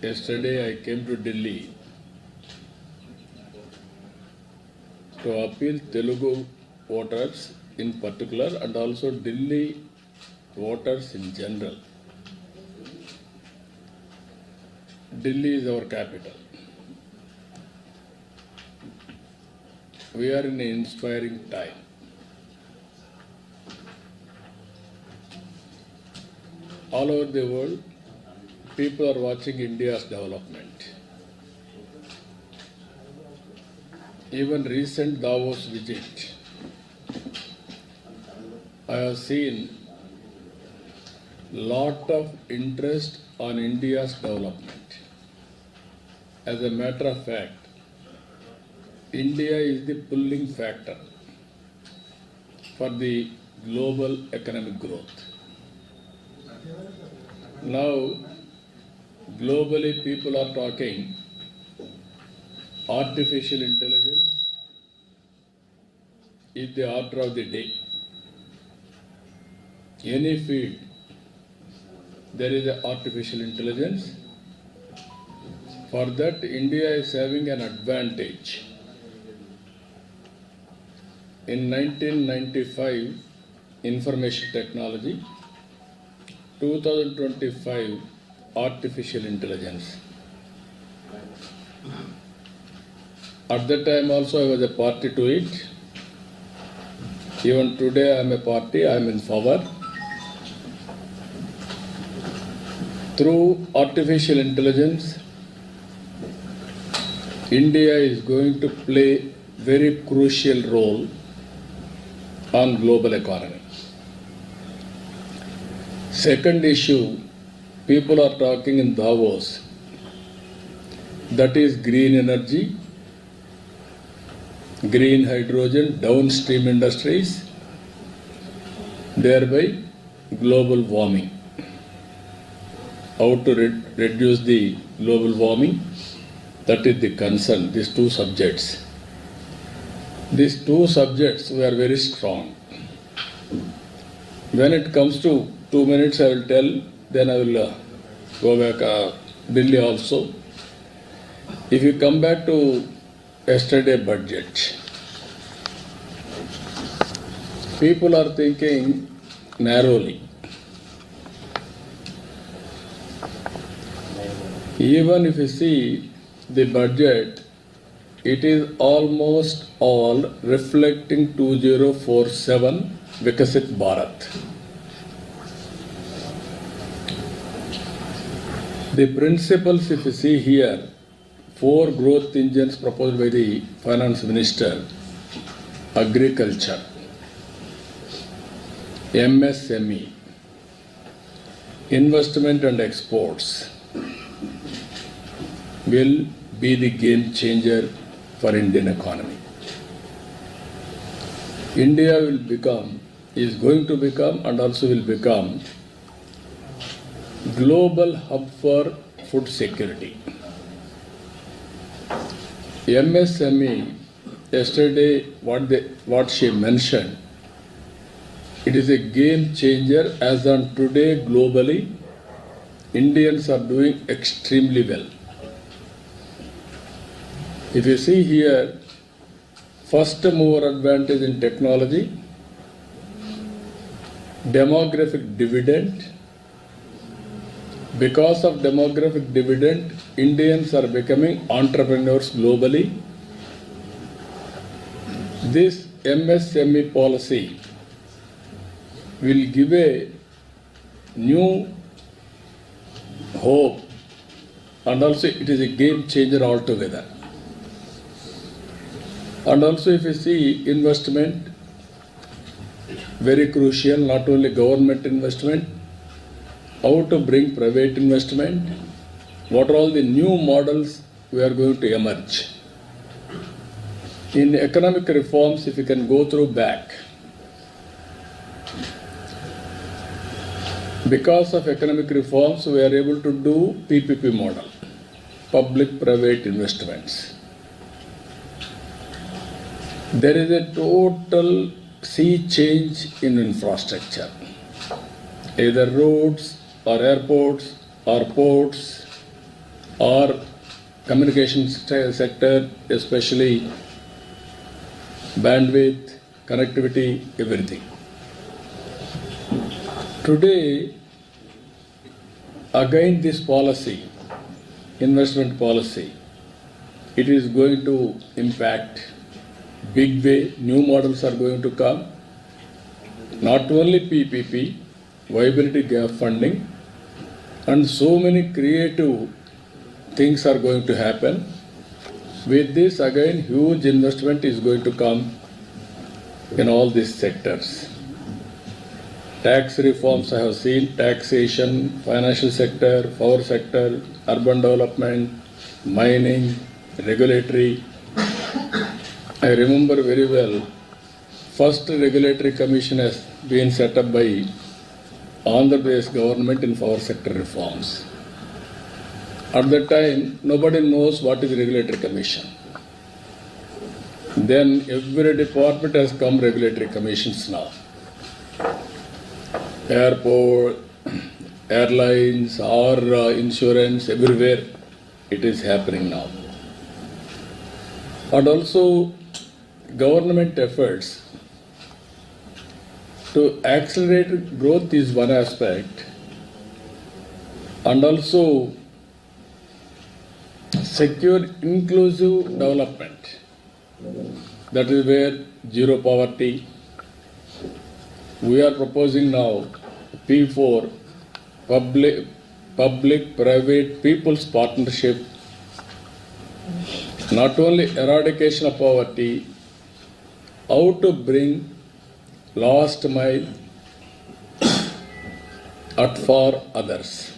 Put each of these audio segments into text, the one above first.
Yesterday I came to Delhi to appeal Telugu voters in particular and also Delhi voters in general. Delhi is our capital. We are in an inspiring time. All over the world, people are watching India's development. Even recent Davos visit, I have seen lot of interest on India's development. As a matter of fact, India is the pulling factor for the global economic growth. Now, globally people are talking artificial intelligence is the order of the day. Any field, there is an artificial intelligence. For that, India is having an advantage. In 1995, information technology, 2025, artificial intelligence. At that time also I was a party to it. Even today I am a party, I am in favor. Through artificial intelligence, India is going to play very crucial role on global economy. Second issue, people are talking in Davos, that is green energy, green hydrogen, downstream industries, thereby global warming. How to reduce the global warming, that is the concern, these two subjects. These two subjects were very strong. When it comes to 2 minutes I will tell, then I will go back Delhi also. If you come back to yesterday budget, people are thinking narrowly. Even if you see the budget, it is almost all reflecting 2047 Vikasit Bharat. The principles, if you see here, 4 growth engines proposed by the Finance Minister: agriculture, MSME, investment and exports will be the game changer for Indian economy. India is going to become and also will become global hub for food security. MSME, yesterday what she mentioned, it is a game changer. As on today globally, Indians are doing extremely well. If you see here, first mover advantage in technology, demographic dividend. Because of demographic dividend, Indians are becoming entrepreneurs globally. This MSME policy will give a new hope, and also it is a game changer altogether. And also if you see investment, very crucial, not only government investment, how to bring private investment, what are all the new models we are going to emerge. In economic reforms, if you can go through back, because of economic reforms, we are able to do PPP model, public-private investments. There is a total sea change in infrastructure, either roads or airports or ports or communication sector, especially bandwidth, connectivity, everything. Today, again this policy, investment policy, it is going to impact big way. New models are going to come. Not only PPP, viability gap funding, and so many creative things are going to happen. With this, again, huge investment is going to come in all these sectors. Tax reforms I have seen, taxation, financial sector, power sector, urban development, mining, regulatory. I remember very well, first regulatory commission has been set up by Andhra Pradesh government in power sector reforms. At that time, nobody knows what is regulatory commission. Then every department has come regulatory commissions now. Airport, airlines, or insurance, everywhere it is happening now. And also government efforts to accelerate growth is one aspect, and also secure inclusive development. That is where zero poverty. We are proposing now P4, public, private, people's partnership. Not only eradication of poverty, how to bring last mile at for others.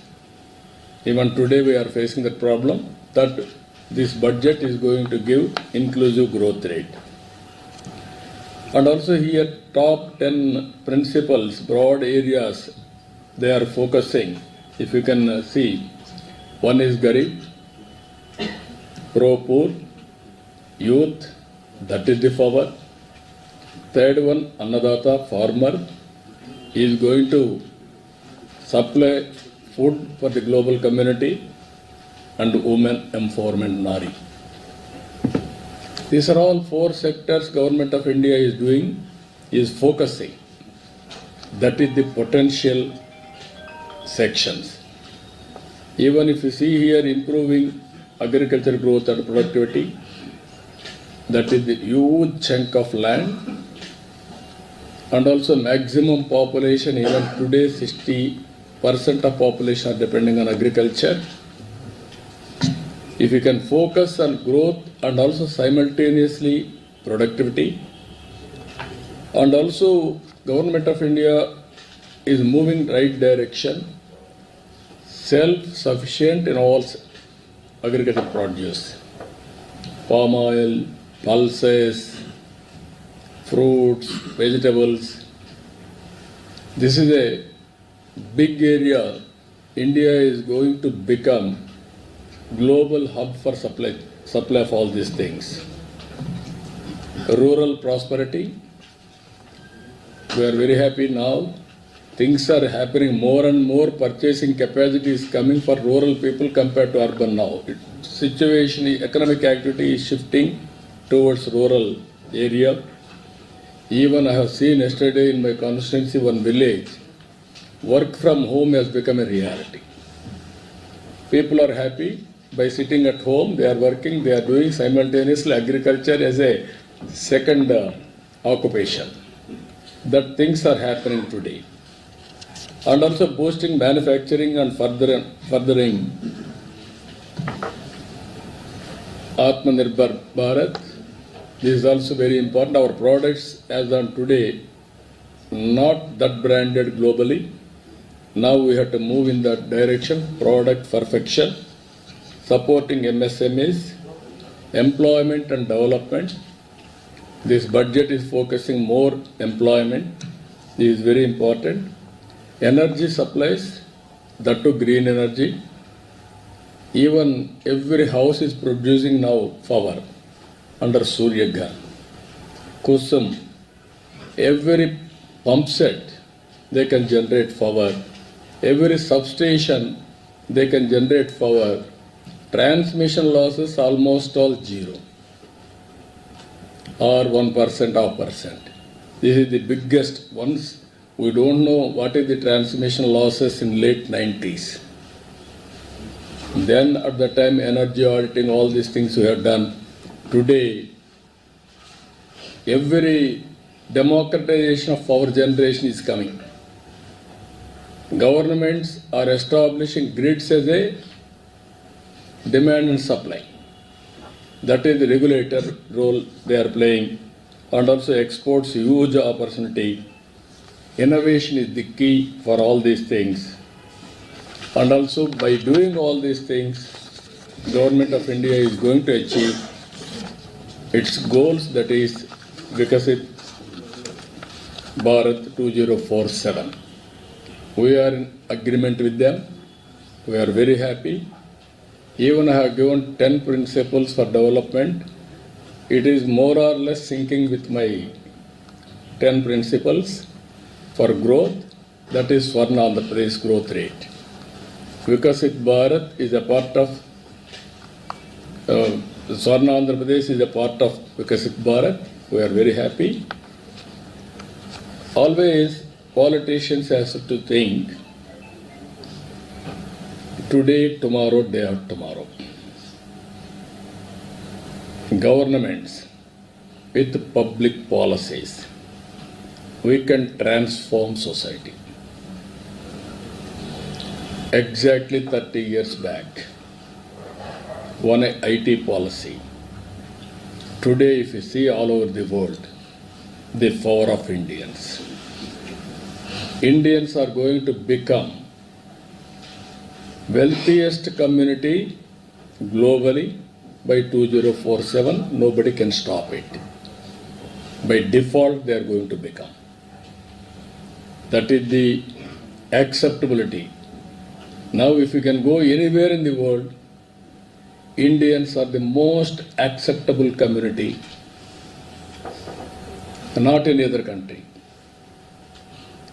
Even today we are facing that problem, that this budget is going to give inclusive growth rate. And also here top 10 principles, broad areas they are focusing. If you can see, one is Garib, pro-poor, youth, that is the power. Third one, Annadata, farmer, is going to supply food for the global community, and women empowerment, Nari. These are all four sectors government of India is doing, is focusing. That is the potential sections. Even if you see here improving agriculture growth and productivity, that is the huge chunk of land, and also maximum population. Even today 60% of population are depending on agriculture. If you can focus on growth and also simultaneously productivity, and also government of India is moving right direction, self-sufficient in all agricultural produce, palm oil, pulses, fruits, vegetables. This is a big area. India is going to become global hub for supply of all these things. Rural prosperity. We are very happy now. Things are happening more and more. Purchasing capacity is coming for rural people compared to urban now. Situation, economic activity is shifting towards rural area. Even I have seen yesterday in my constituency, one village, work from home has become a reality. People are happy by sitting at home, they are working, they are doing simultaneously agriculture as a second occupation. That things are happening today. And also boosting manufacturing and furthering Atmanirbhar Bharat. This is also very important. Our products as on today, not that branded globally. Now we have to move in that direction, product perfection, supporting MSMEs, employment and development. This budget is focusing more employment. This is very important. Energy supplies, that to green energy. Even every house is producing now power under Surya Ghar. Kusum, every pump set, they can generate power. Every substation, they can generate power Transmission losses almost all zero or 1%, half percent. This is the biggest ones. We don't know what is the transmission losses in late 90s. Then at the time energy auditing, all these things we have done. Today, every democratization of power generation is coming. Governments are establishing grids as a demand and supply. That is the regulator role they are playing, and also exports huge opportunity. Innovation is the key for all these things. And also by doing all these things, Government of India is going to achieve its goals, that is Vikasit Bharat 2047. We are in agreement with them. We are very happy. Even I have given 10 principles for development. It is more or less syncing with my 10 principles for growth. That is Swarna Andhra Pradesh growth rate. Vikasit Bharat is a part of Swarna Andhra Pradesh is a part of Vikasit Bharat. We are very happy. Always politicians have to think today, tomorrow, day after tomorrow. Governments with public policies, we can transform society. Exactly 30 years back, one IT policy. Today, if you see all over the world, the power of Indians. Indians are going to become wealthiest community globally by 2047. Nobody can stop it. By default, they are going to become. That is the acceptability. Now, if you can go anywhere in the world, Indians are the most acceptable community, not any other country.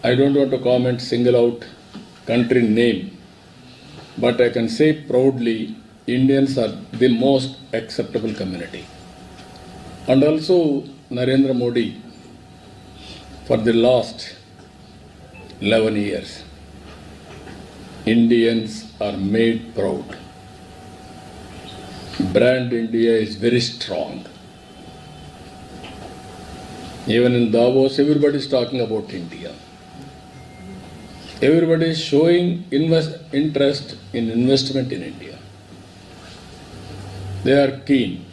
I don't want to comment, single out country name, but I can say proudly, Indians are the most acceptable community. And also Narendra Modi, for the last 11 years, Indians are made proud. Brand India is very strong. Even in Davos, everybody is talking about India. Everybody is showing interest in investment in India. They are keen.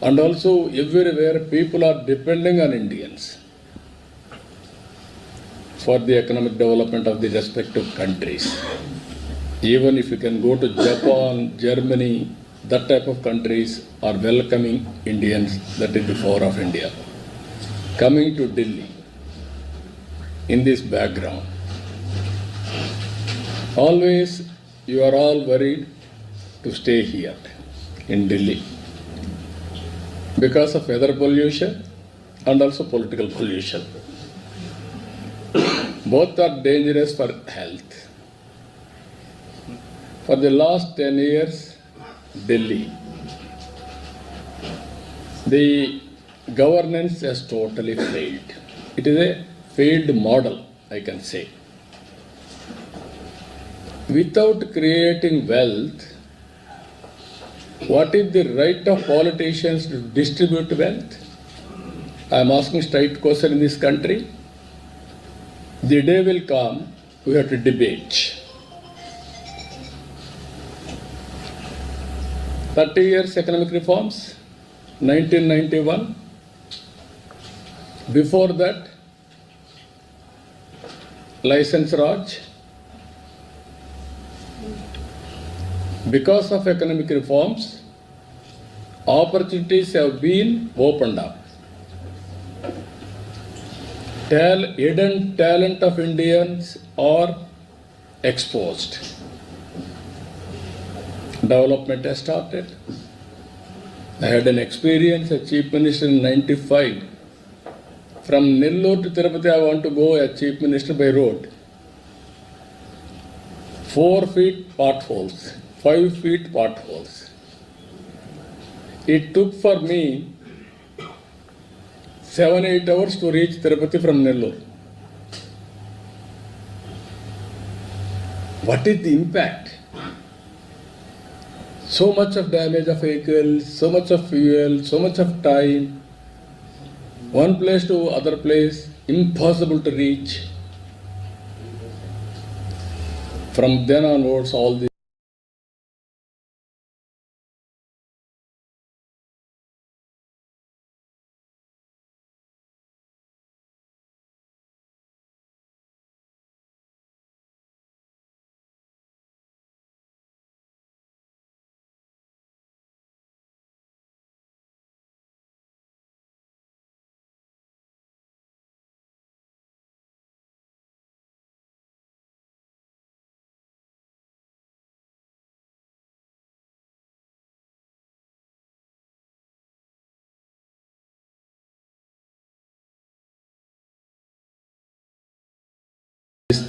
And also everywhere people are depending on Indians for the economic development of the respective countries. Even if you can go to Japan, Germany, that type of countries are welcoming Indians. That is the power of India. Coming to Delhi, in this background, always you are all worried to stay here in Delhi because of weather pollution and also political pollution. Both are dangerous for health. For the last 10 years, Delhi, the governance has totally failed. It is a failed model, I can say. Without creating wealth, what is the right of politicians to distribute wealth? I am asking straight question in this country. The day will come, we have to debate. 30 years economic reforms, 1991. Before that, license Raj. Because of economic reforms, opportunities have been opened up. Hidden talent of Indians are exposed. Development has started. I had an experience as Chief Minister in 95. From Nellore to Tirupati, I want to go as Chief Minister by road. 4 feet potholes, 5 feet potholes. It took for me 7-8 hours to reach Tirupati from Nellore. What is the impact? So much of damage of vehicles, so much of fuel, so much of time. One place to other place, impossible to reach. From then onwards, all these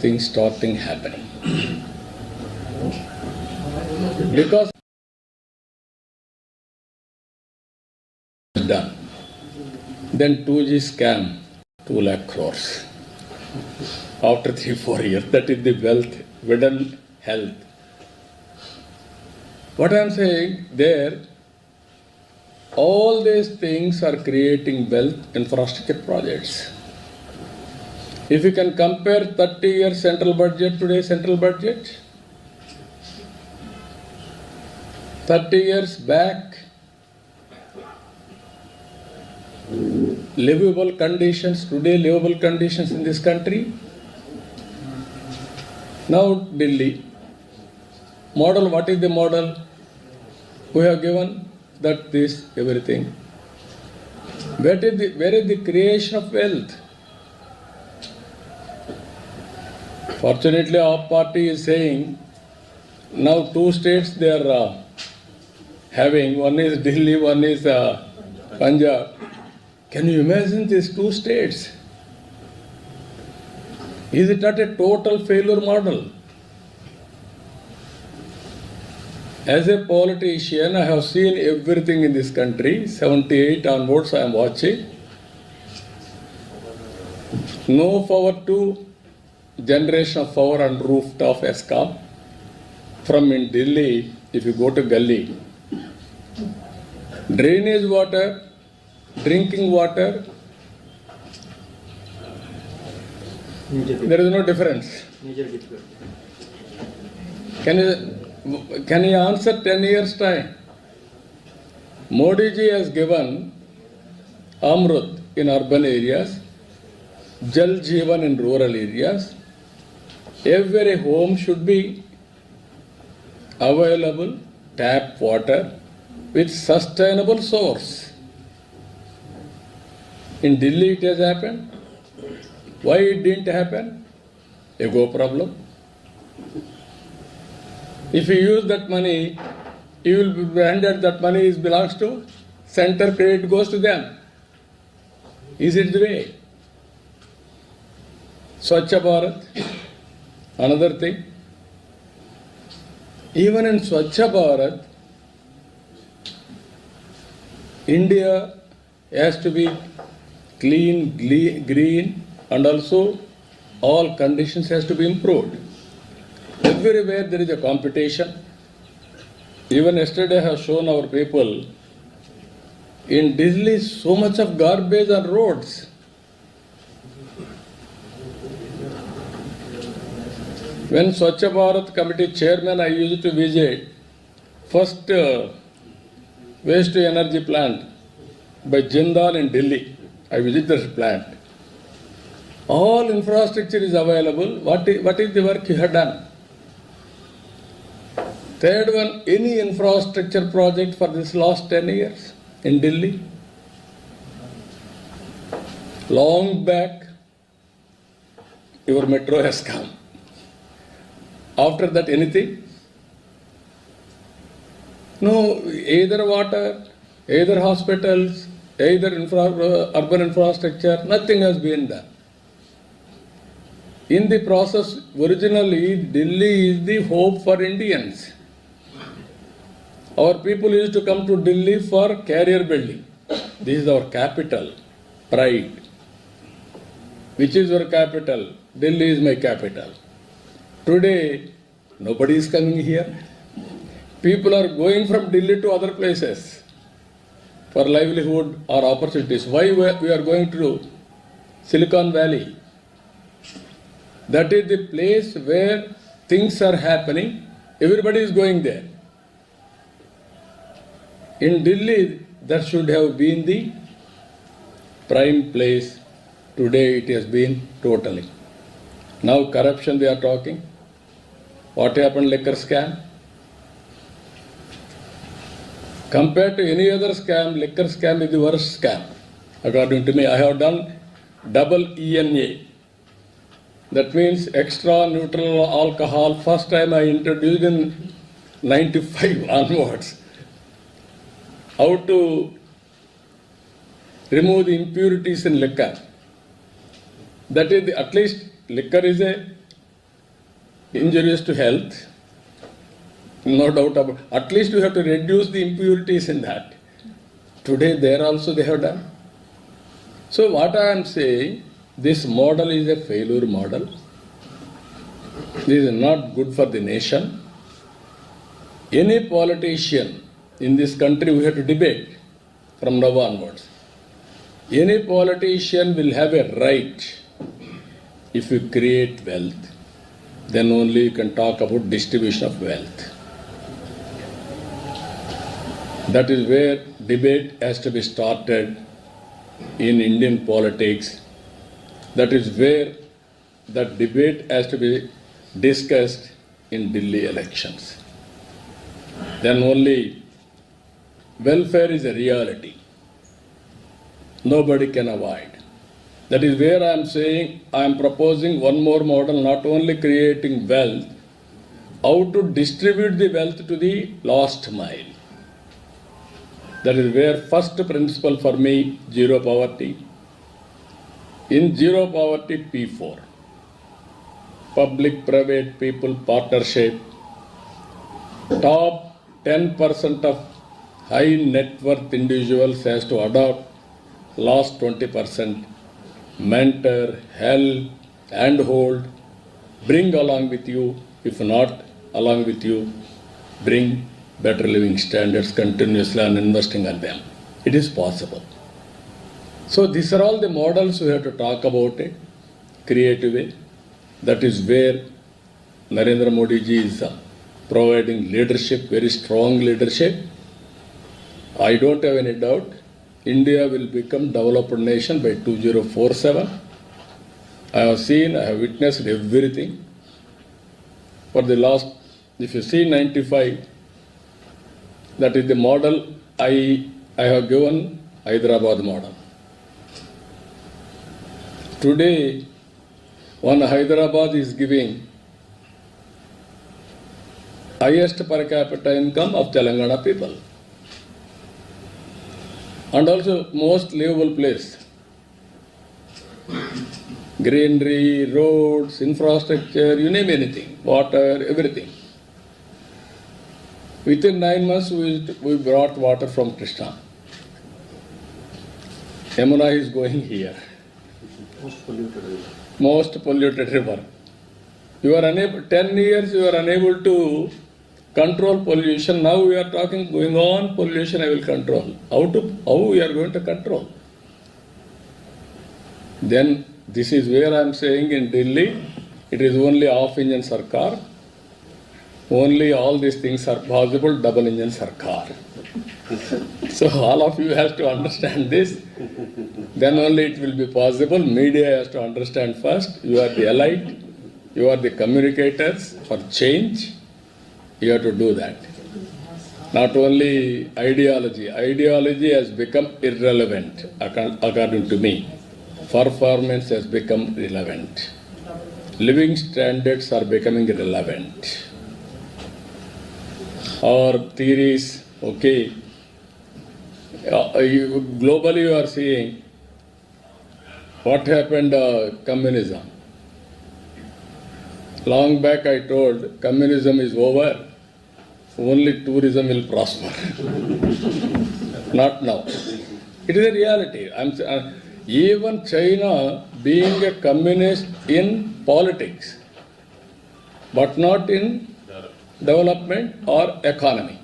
things starting happening. Because done. Then 2G scam, 2 lakh crores. After 3-4 years, that is the wealth, hidden health. What I am saying there, all these things are creating wealth infrastructure projects. If you can compare 30 years central budget, today's central budget, 30 years back, livable conditions, today livable conditions in this country. Now Delhi, model, what is the model? We have given that this, everything. Where is the creation of wealth? Fortunately, our party is saying, now 2 states they are having, one is Delhi, one is Punjab. Can you imagine these 2 states? Is it not a total failure model? As a politician, I have seen everything in this country. 78 onwards I am watching. No power to generation of power on rooftop ESCOM. From in Delhi, if you go to Gully, drainage water, drinking water, there is no difference. Can you answer 10 years time? Modi ji has given Amrut in urban areas, Jal Jeevan in rural areas. Every home should be available tap water with sustainable source. In Delhi it has happened. Why it didn't happen? Ego problem. If you use that money, you will be branded that money belongs to center, credit goes to them. Is it the way? Swachha Bharat, another thing. Even in Swachha Bharat, India has to be clean, green, and also all conditions has to be improved. Everywhere there is a competition. Even yesterday I have shown our people, in Delhi so much of garbage on roads. When Swachha Bharat Committee chairman, I used to visit first waste to energy plant by Jindal in Delhi. I visited the plant. All infrastructure is available. What is the work you have done? Third one, any infrastructure project for this last 10 years in Delhi? Long back, your metro has come. After that, anything? No, either water, either hospitals, either urban infrastructure, nothing has been done. In the process, originally Delhi is the hope for Indians. Our people used to come to Delhi for career building. This is our capital, pride. Which is your capital? Delhi is my capital. Today, nobody is coming here. People are going from Delhi to other places for livelihood or opportunities. Why we are going to Silicon Valley? That is the place where things are happening. Everybody is going there. In Delhi, that should have been the prime place. Today it has been totally. Now corruption they are talking. What happened liquor scam? Compared to any other scam, liquor scam is the worst scam. According to me, I have done double ENA. That means extra neutral alcohol. First time I introduced in 95 onwards. How to remove the impurities in liquor. That is, at least liquor is injurious to health. No doubt about it. At least you have to reduce the impurities in that. Today there also they have done. So what I am saying, this model is a failure model. This is not good for the nation. Any politician in this country we have to debate from now onwards. Any politician will have a right, if you create wealth, then only you can talk about distribution of wealth. That is where debate has to be started in Indian politics. That is where that debate has to be discussed in Delhi elections. Then only welfare is a reality. Nobody can avoid. That is where I am saying I am proposing one more model, not only creating wealth, how to distribute the wealth to the last mile. That is where first principle for me, zero poverty. In zero poverty, P4. Public, private, people partnership. Top 10% of high net worth individuals has to adopt last 20%. Mentor, help, handhold, bring along with you. If not along with you, bring better living standards continuously and investing on them. It is possible. So these are all the models we have to talk about it, creative way. That is where Narendra Modi ji is providing leadership, very strong leadership. I don't have any doubt India will become developed nation by 2047. I have seen, I have witnessed everything. For the last, if you see 95, that is the model I have given, Hyderabad model. Today, one Hyderabad is giving highest per capita income of Telangana people. And also most livable place. Greenery, roads, infrastructure, you name anything, water, everything. Within 9 months, we brought water from Krishna. Yamuna is going here. Most polluted river. You are unable, 10 years you are unable to control pollution. Now we are talking, going on pollution I will control. How we are going to control? Then this is where I am saying in Delhi, it is only half-engine sarkar. Only all these things are possible, double-engine sarkar. So all of you have to understand this. Then only it will be possible. Media has to understand first. You are the elite. You are the communicators for change. You have to do that. Not only ideology. Ideology has become irrelevant, according to me. Performance has become relevant. Living standards are becoming relevant. Our theories, okay. Globally you are seeing what happened communism. Long back I told communism is over, only tourism will prosper. Not now. It is a reality. Even China being a communist in politics, but not in development or economy.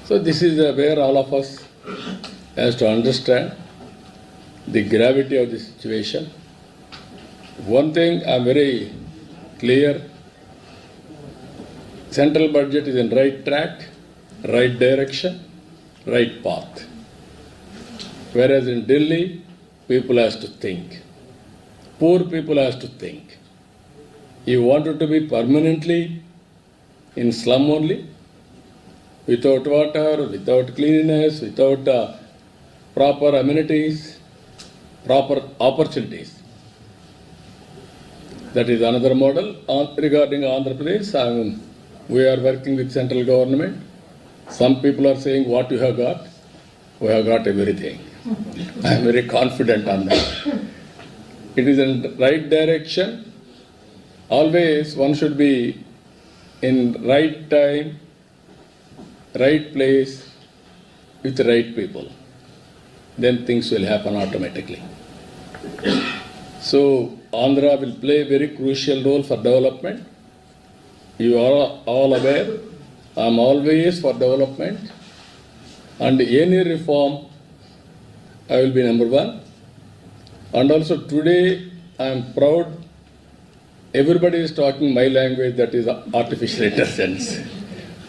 So this is where all of us has to understand the gravity of the situation. One thing I am very clear, central budget is in right track, right direction, right path. Whereas in Delhi, people has to think. Poor people has to think. You wanted to be permanently in slum only, without water, without cleanliness, without proper amenities, proper opportunities. That is another model. Regarding Andhra Pradesh, we are working with central government. Some people are saying, what you have got? We have got everything. I am very confident on that. It is in the right direction. Always one should be in right time, right place, with right people. Then things will happen automatically. So Andhra will play a very crucial role for development. You are all aware, I am always for development, and any reform, I will be number one. And also today, I am proud, everybody is talking my language, that is artificial intelligence.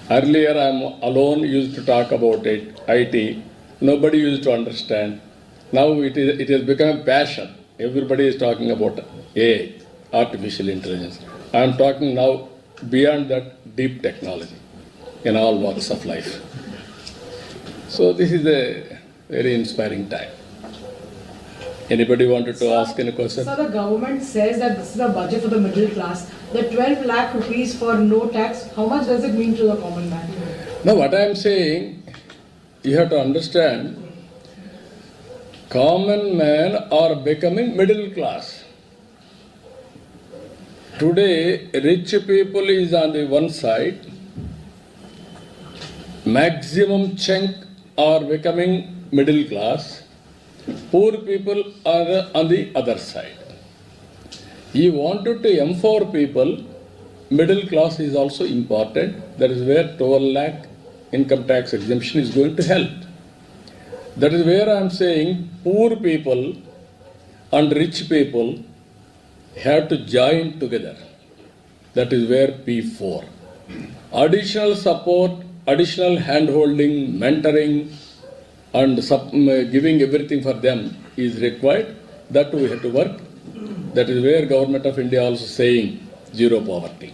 Earlier, I am alone, used to talk about it, IT, nobody used to understand. Now it has become a passion. Everybody is talking about AI, artificial intelligence. I am talking now beyond that, deep technology in all walks of life. So this is a very inspiring time. Anybody wanted to ask any question? So the government says that this is a budget for the middle class. The 12 lakh rupees for no tax, how much does it mean to the common man? Now what I am saying, you have to understand, common men are becoming middle class. Today, rich people is on the one side, maximum chunk are becoming middle class, poor people are on the other side. You wanted to empower people, middle class is also important. That is where 12 lakh income tax exemption is going to help. That is where I am saying poor people and rich people have to join together. That is where P4. Additional support, additional hand-holding, mentoring, and giving everything for them is required. That we have to work. That is where Government of India also saying zero poverty.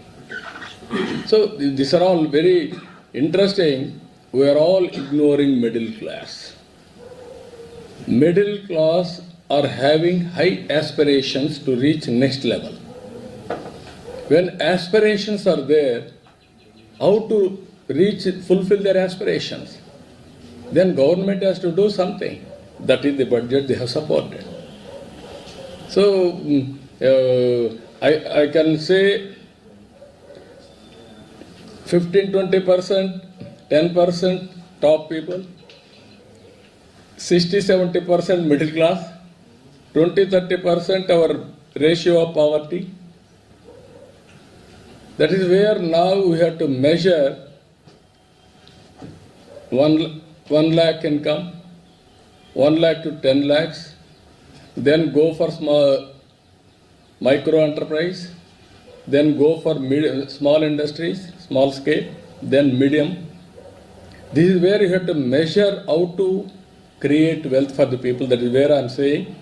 So these are all very interesting. We are all ignoring middle class. Middle class are having high aspirations to reach next level. When aspirations are there, how to fulfill their aspirations? Then government has to do something. That is the budget they have supported. So I can say 15-20%, 10% top people, 60-70% middle class, 20-30% our ratio of poverty. That is where now we have to measure 1 lakh income, 1 lakh to 10 lakhs, then go for micro enterprise, then go for small industries, small scale, then medium. This is where you have to measure how to create wealth for the people. That is where I am saying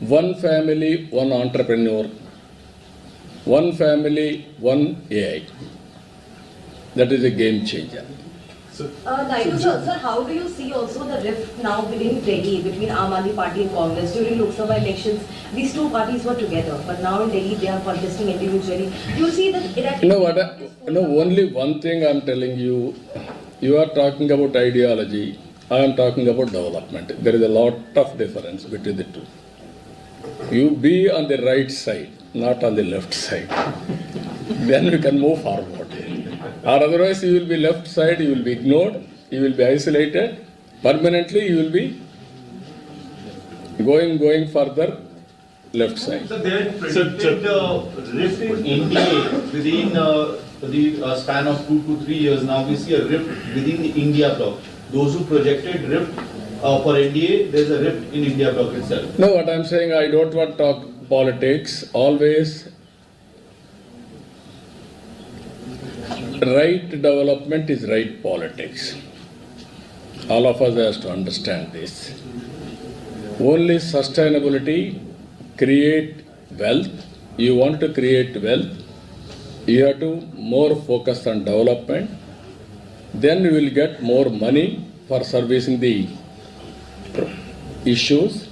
one family, one entrepreneur, one family, one AI. That is a game changer. Naidu sir, how do you see also the rift now within Delhi between Aam Aadmi Party and Congress? During Lok Sabha elections, these two parties were together, but now in Delhi they are contesting individually. You see that... Only one thing I am telling you, you are talking about ideology, I am talking about development. There is a lot of difference between the two. You be on the right side, not on the left side. Then we can move forward. Or otherwise you will be left side, you will be ignored, you will be isolated. Permanently you will be going further left side. So they had predicted rift in India within the span of 2 to 3 years. Now we see a rift within the India bloc. Those who projected rift for NDA, there's a rift in India bloc itself. No, what I'm saying, I don't want to talk politics. Always right development is right politics. All of us has to understand this. Only sustainability create wealth. You want to create wealth, you have to more focus on development. Then you will get more money for servicing the issues.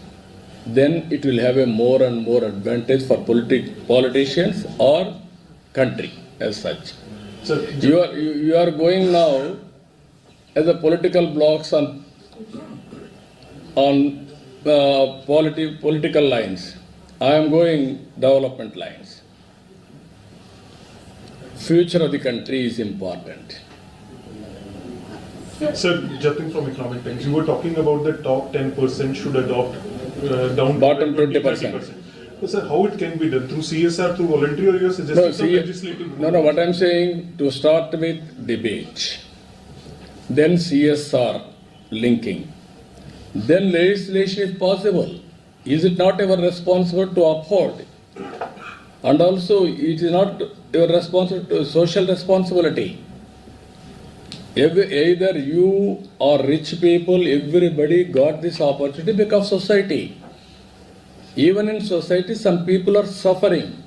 Then it will have a more and more advantage for politicians or country as such. So You are going now as a political blocks on political lines. I am going development lines. Future of the country is important. Sir, Jatin from Economic Times, you were talking about the top 10% should adopt down Bottom to 20%. So, sir, how it can be done? Through CSR, through voluntary, or you are suggesting some legislative? No, what I'm saying, to start with debate, then CSR linking, then legislation if possible. Is it not our responsibility to uphold? And also, it is not your responsibility, social responsibility. Either you or rich people, everybody got this opportunity because of society. Even in society, some people are suffering.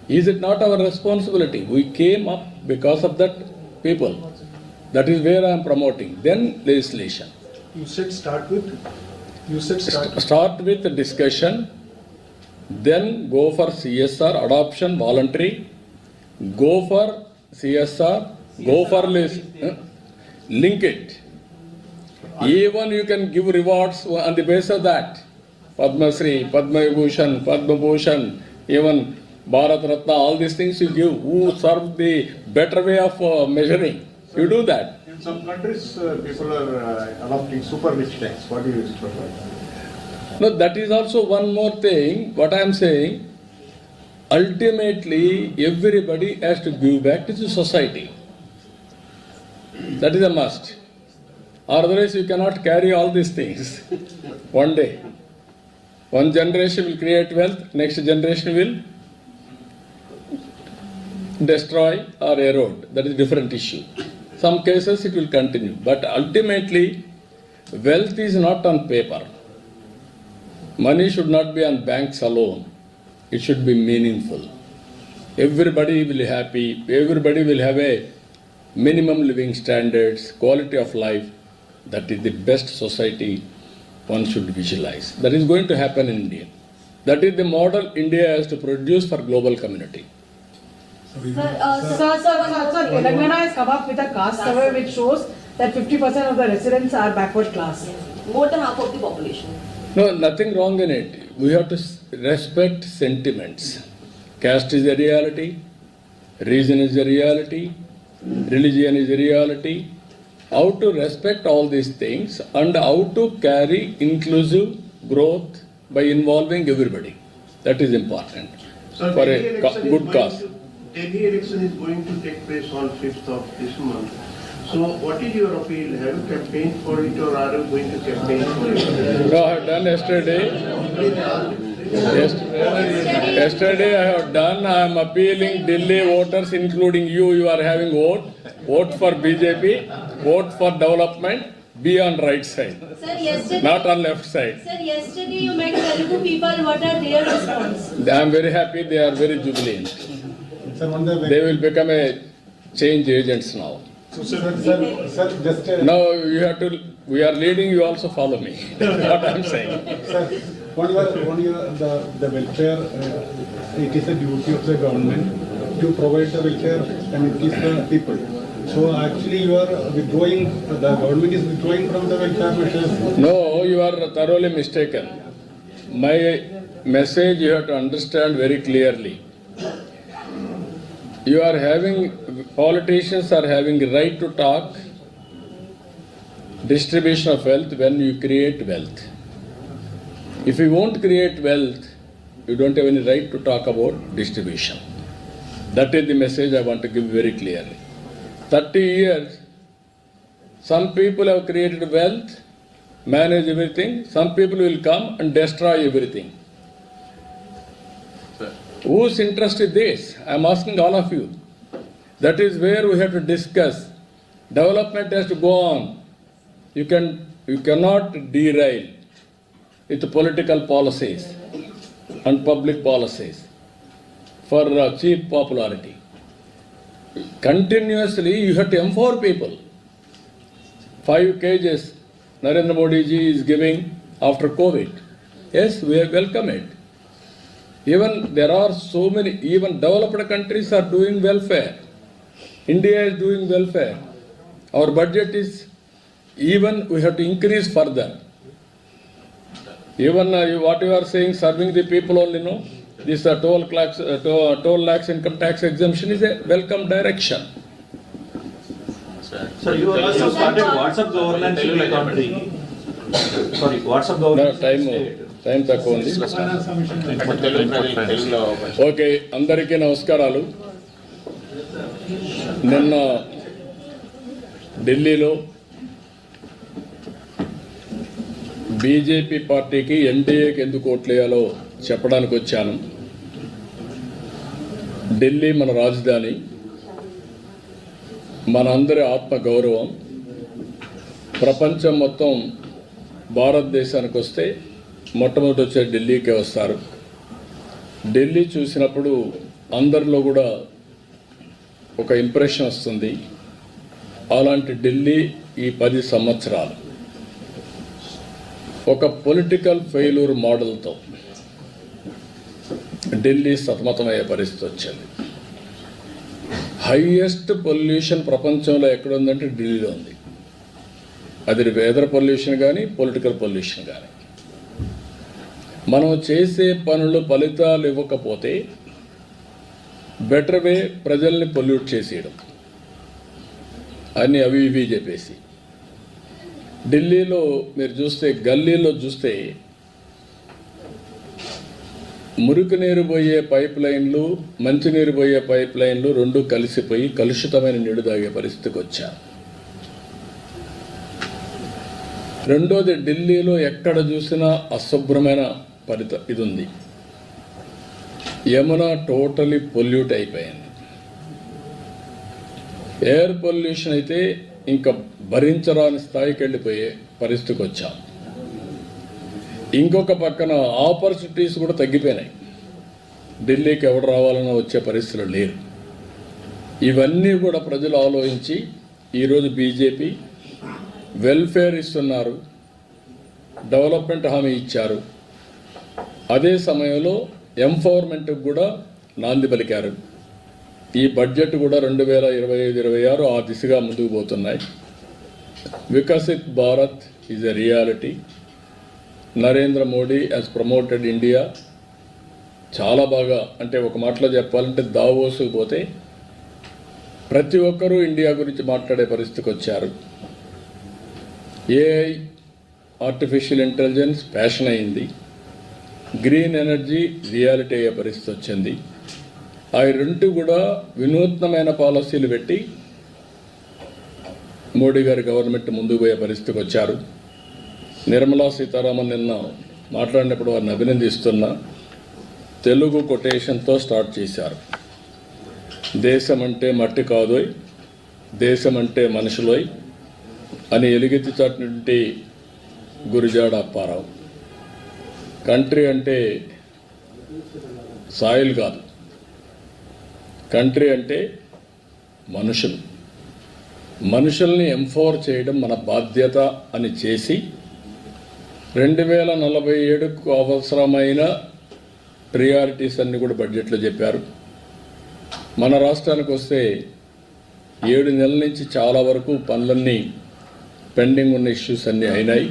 Is it not our responsibility? We came up because of that people. That is where I am promoting. Then legislation. You said start with Start with the discussion, then go for CSR, adoption, voluntary, go for CSR, go for link it. Even you can give rewards on the basis of that. Padma Shri, Padma Vibhushan, Padma Bhushan, even Bharat Ratna, all these things you give, who serve the better way of measuring. You do that. In some countries, people are adopting super rich tax. What do you prefer? No, that is also one more thing. What I am saying, ultimately, everybody has to give back to the society. That is a must. Otherwise, you cannot carry all these things one day. One generation will create wealth, next generation will destroy or erode. That is a different issue. Some cases it will continue, but ultimately, wealth is not on paper. Money should not be on banks alone. It should be meaningful. Everybody will be happy. Everybody will have a minimum living standards, quality of life. That is the best society one should visualize. That is going to happen in India. That is the model India has to produce for global community. Sir, Telangana has come up with a caste survey which shows that 50% of the residents are backward class. More than half of the population. No, nothing wrong in it. We have to respect sentiments. Caste is a reality, region is a reality, religion is a reality. How to respect all these things and how to carry inclusive growth by involving everybody. That is important So for a good cause. Delhi election is going to take place on 5th of this month. So what is your appeal? Have you campaigned for it or are you going to campaign for it? No, I have done yesterday. Yesterday I have done. I am appealing Delhi voters, including you. You are having vote. Vote for BJP. Vote for development. Be on right side, Sir, yesterday, not on left side. Sir, yesterday you met Telugu people. What are their response? I am very happy. They are very jubilant. They will become a change agents now. so, sir, just Now you have to. We are leading. You also follow me. What I am saying. sir, the welfare, it is a duty of the government to provide the welfare and it is the people. So actually you are withdrawing, the government is withdrawing from the welfare measures. No, you are thoroughly mistaken. my message you have to understand very clearly. Politicians are having the right to talk distribution of wealth when you create wealth. If you won't create wealth, you don't have any right to talk about distribution. That is the message I want to give very clearly. 30 years, some people have created wealth, manage everything. Some people will come and destroy everything. Whose interest is this? I am asking all of you. That is where we have to discuss. Development has to go on. You cannot derail with political policies and public policies for cheap popularity. Continuously, you have to empower people. 5 kgs Narendra Modi ji is giving after COVID. Yes, we welcome it. Even there are so many, even developed countries are doing welfare. India is doing welfare. Our budget is, even we have to increase further. Even what you are saying, serving the people only, no? This toll tax income tax exemption is a welcome direction. Sir, you also started WhatsApp governance in the country. Sorry, WhatsApp governance. Time తక్కువ ఉంది. Okay, అందరికీ నమస్కారాలు. నిన్న ఢిల్లీలో BJP పార్టీకి ఎన్డీఏకి ఎందుకు ఓట్లేయాలో చెప్పడానికి వచ్చాను. ఢిల్లీ మన రాజధాని, మనందరి ఆత్మ గౌరవం. ప్రపంచం మొత్తం భారతదేశానికి వస్తే మొట్టమొదటి వచ్చే ఢిల్లీకే వస్తారు. ఢిల్లీ చూసినప్పుడు అందరిలో కూడా ఒక ఇంప్రెషన్ వస్తుంది. అలాంటి ఢిల్లీ ఈ 10 సంవత్సరాలు ఒక పొలిటికల్ ఫెయిల్యూర్ మోడల్తో ఢిల్లీ సతమతమయ్యే పరిస్థితి వచ్చింది. హైయెస్ట్ పొల్యూషన్ ప్రపంచంలో ఎక్కడుందంటే ఢిల్లీలో ఉంది. అది వెదర్ పొల్యూషన్ కానీ పొలిటికల్ పొల్యూషన్ కానీ. మనం చేసే పనులు ఫలితాలు ఇవ్వకపోతే బెటర్ వే ప్రజల్ని పొల్యూట్ చేసేయడం, అన్నీ అవి ఇవి చెప్పేసి. ఢిల్లీలో మీరు చూస్తే, గల్లీలో చూస్తే మురికి నీరు పోయే పైప్ లైన్లు, మంచినీరు పోయే పైప్ లైన్లు రెండు కలిసిపోయి కలుషితమైన నీరు తాగే పరిస్థితికి వచ్చారు. రెండోది, ఢిల్లీలో ఎక్కడ చూసినా అశుభ్రమైన ఇది ఉంది. యమున టోటలీ పొల్యూట్ అయిపోయింది. ఎయిర్ పొల్యూషన్ అయితే ఇంకా భరించరాని స్థాయికి వెళ్ళిపోయే పరిస్థితికి వచ్చాం. ఇంకొక పక్కన ఆపర్చునిటీస్ కూడా తగ్గిపోయినాయి. ఢిల్లీకి ఎవరు రావాలన్నా వచ్చే పరిస్థితులు లేరు. ఇవన్నీ కూడా ప్రజలు ఆలోచించి ఈరోజు బీజేపీ వెల్ఫేర్ ఇస్తున్నారు, డెవలప్మెంట్ హామీ ఇచ్చారు. అదే సమయంలో ఎంపవర్మెంట్కి కూడా నాంది పలికారు. ఈ బడ్జెట్ కూడా 2025-26 ఆ దిశగా ముందుకు పోతున్నాయి. Viksit Bharat is a reality. Narendra Modi has promoted India. చాలా బాగా, అంటే ఒక మాటలో చెప్పాలంటే దావోసుకు పోతే ప్రతి ఒక్కరూ ఇండియా గురించి మాట్లాడే పరిస్థితికి వచ్చారు. ఏఐ, ఆర్టిఫిషియల్ ఇంటెలిజెన్స్ ఫ్యాషన్ అయింది. గ్రీన్ ఎనర్జీ రియాలిటీ అయ్యే పరిస్థితి వచ్చింది. ఆ రెండు కూడా వినూత్నమైన పాలసీలు పెట్టి మోడీ గారి గవర్నమెంట్ ముందుకు పోయే పరిస్థితికి వచ్చారు. నిర్మలా సీతారామన్ నిన్న మాట్లాడినప్పుడు వారిని అభినందిస్తున్నా. తెలుగు కొటేషన్తో స్టార్ట్ చేశారు. దేశం అంటే మట్టి కాదోయ్, దేశం అంటే మనుషులోయ్ అని ఎలుగెత్తి చాటినటువంటి గురిజాడ అప్పారావు. కంట్రీ అంటే సాయిల్ కాదు, కంట్రీ అంటే మనుషులు. మనుషుల్ని ఎంపవర్ చేయడం మన బాధ్యత అని చేసి 2047కు అవసరమైన ప్రియారిటీస్ అన్నీ కూడా బడ్జెట్లో చెప్పారు. మన రాష్ట్రానికి వస్తే 7 నెలల నుంచి చాలా వరకు పనులన్నీ పెండింగ్ ఉన్న ఇష్యూస్ అన్నీ అయినాయి.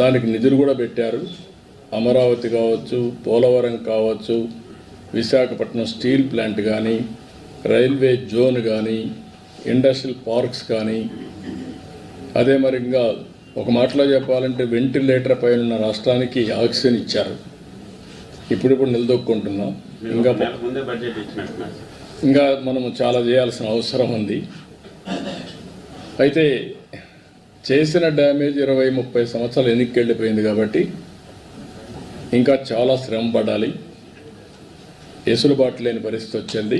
దానికి నిధులు కూడా పెట్టారు. అమరావతి కావచ్చు, పోలవరం కావచ్చు, విశాఖపట్నం స్టీల్ ప్లాంట్ కానీ, రైల్వే జోన్ కానీ, ఇండస్ట్రియల్ పార్క్స్ కానీ, అదే మరి ఇంకా ఒక మాటలో చెప్పాలంటే వెంటిలేటర్ పైన ఉన్న రాష్ట్రానికి ఆక్సిజన్ ఇచ్చారు. ఇప్పుడు నిలదొక్కుంటున్నాం. ఇంకా మనము చాలా చేయాల్సిన అవసరం ఉంది. అయితే చేసిన డ్యామేజ్ 20-30 సంవత్సరాలు వెనక్కి వెళ్ళిపోయింది కాబట్టి ఇంకా చాలా శ్రమ పడాలి. ఎసులుబాటు లేని పరిస్థితి వచ్చింది.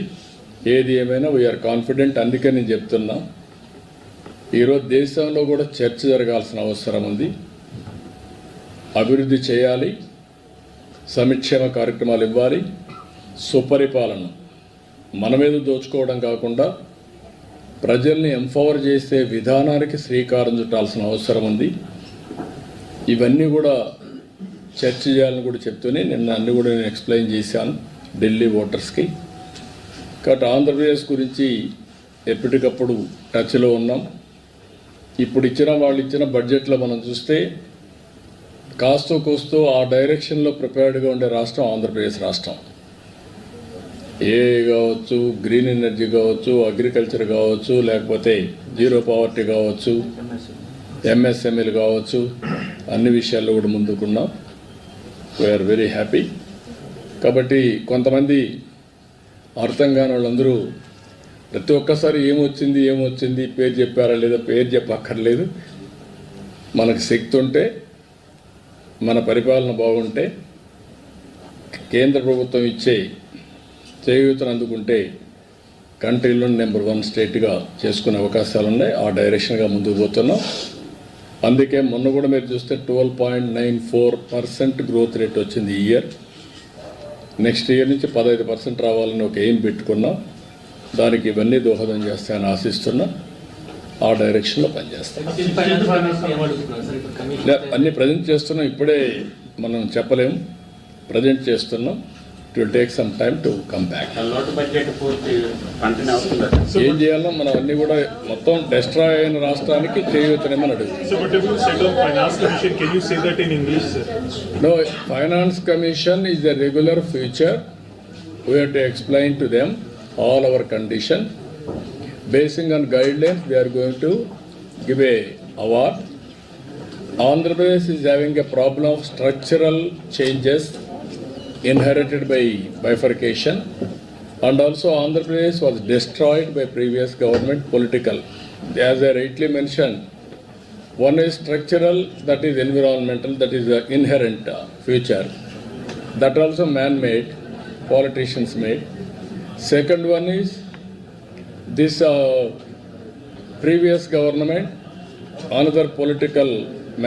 ఏది ఏమైనా వీఆర్ కాన్ఫిడెంట్. అందుకే నేను చెప్తున్నా, ఈరోజు దేశంలో కూడా చర్చ జరగాల్సిన అవసరం ఉంది. అభివృద్ధి చేయాలి, సంక్షేమ కార్యక్రమాలు ఇవ్వాలి, సుపరిపాలన మన మీద దోచుకోవడం కాకుండా ప్రజల్ని ఎంపవర్ చేసే విధానానికి శ్రీకారం చుట్టాల్సిన అవసరం ఉంది. ఇవన్నీ కూడా చర్చ చేయాలని కూడా చెప్తూనే నిన్న అన్ని కూడా నేను ఎక్స్ప్లెయిన్ చేశాను ఢిల్లీ ఓటర్స్కి. కాబట్టి ఆంధ్రప్రదేశ్ గురించి ఎప్పటికప్పుడు టచ్లో ఉన్నాం. ఇప్పుడు వాళ్ళు ఇచ్చిన బడ్జెట్లో మనం చూస్తే కాస్తో కోస్తో ఆ డైరెక్షన్లో ప్రిపేర్డ్గా ఉండే రాష్ట్రం ఆంధ్రప్రదేశ్ రాష్ట్రం. ఏ కావచ్చు, గ్రీన్ ఎనర్జీ కావచ్చు, అగ్రికల్చర్ కావచ్చు, లేకపోతే జీరో పావర్టీ కావచ్చు, ఎంఎస్ఎంఈలు కావచ్చు, అన్ని విషయాల్లో కూడా ముందుకున్నాం. We are very happy. కాబట్టి కొంతమంది అర్థం కాని వాళ్ళందరూ ప్రతి ఒక్కసారి ఏమొచ్చింది పేరు చెప్పారా లేదా, పేరు చెప్పక్కర్లేదు. మనకు శక్తి ఉంటే, మన పరిపాలన బాగుంటే, కేంద్ర ప్రభుత్వం ఇచ్చే చేయూతను అందుకుంటే కంట్రీలో నెంబర్ 1 స్టేట్గా చేసుకునే అవకాశాలు ఉన్నాయి. ఆ డైరెక్షన్గా ముందుకు పోతున్నాం. అందుకే మొన్న కూడా మీరు చూస్తే 12.94% గ్రోత్ రేట్ వచ్చింది ఈ ఇయర్. నెక్స్ట్ ఇయర్ నుంచి 15% రావాలని ఒక ఎయిమ్ పెట్టుకున్నాం. దానికి ఇవన్నీ దోహదం చేస్తాయని ఆశిస్తున్నా. ఆ డైరెక్షన్లో పనిచేస్తాం. అన్నీ ప్రజెంట్ చేస్తున్నాం. ఇప్పుడే మనం చెప్పలేము, ప్రజెంట్ చేస్తున్నాం. It will take some time to come back. ఏం చేయాలో మనం అన్నీ కూడా మొత్తం డిస్ట్రాయ్ అయిన రాష్ట్రానికి చేయూతనేమని అడుగుతాం. No, Finance Commission is a regular feature. We have to explain to them all our condition. Basing on guidelines, we are going to give a award. Andhra Pradesh is having a problem of structural changes inherited by bifurcation, and also Andhra Pradesh was destroyed by previous government political. As I rightly mentioned, one is structural, that is environmental, that is the inherent future. That also man-made, politicians made. Second one is this previous government, another political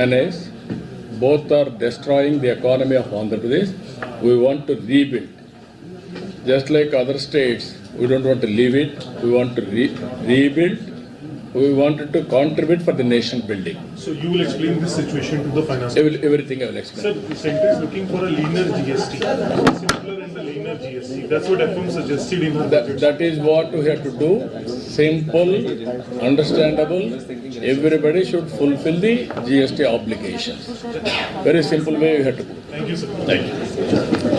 menace. Both are destroying the economy of Andhra Pradesh. We want to rebuild. Just like other states, we don't want to leave it. We want to rebuild. We wanted to contribute for the nation building. So you will explain this situation to the finance. Everything I will explain. Sir, the center is looking for a leaner GST, simpler and a leaner GST. That's what FM suggested in her budget. That is what we have to do. Simple, understandable. Everybody should fulfill the GST obligations. Very simple way we have to do. Thank you, sir. Thank you.